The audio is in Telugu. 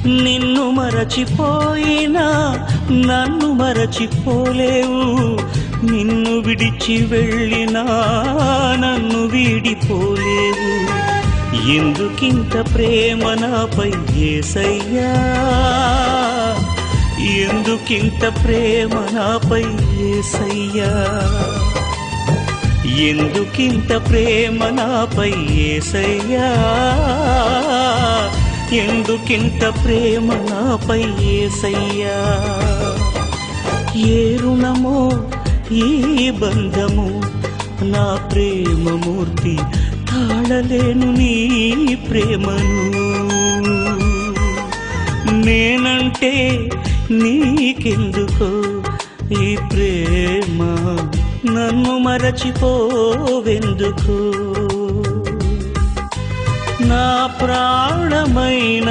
నిన్ను మరచిపోయినా నన్ను మరచిపోలేవు, నిన్ను విడిచి వెళ్ళినా నన్ను వీడిపోలేవు. ఎందుకింత ప్రేమ నాపై యేసయ్యా, ఎందుకింత ప్రేమ నాపై యేసయ్యా, ఎందుకింత ప్రేమ నాపై యేసయ్యా, ఎందుకింత ప్రేమ నాపై యేసయ్యా. ఏ రుణమో ఈ బంధము, నా ప్రేమమూర్తి తాళలేను నీ ప్రేమను. నేనంటే నీకెందుకో ఈ ప్రేమ, నన్ను మరచిపోవెందుకు. నా ప్రాణమైన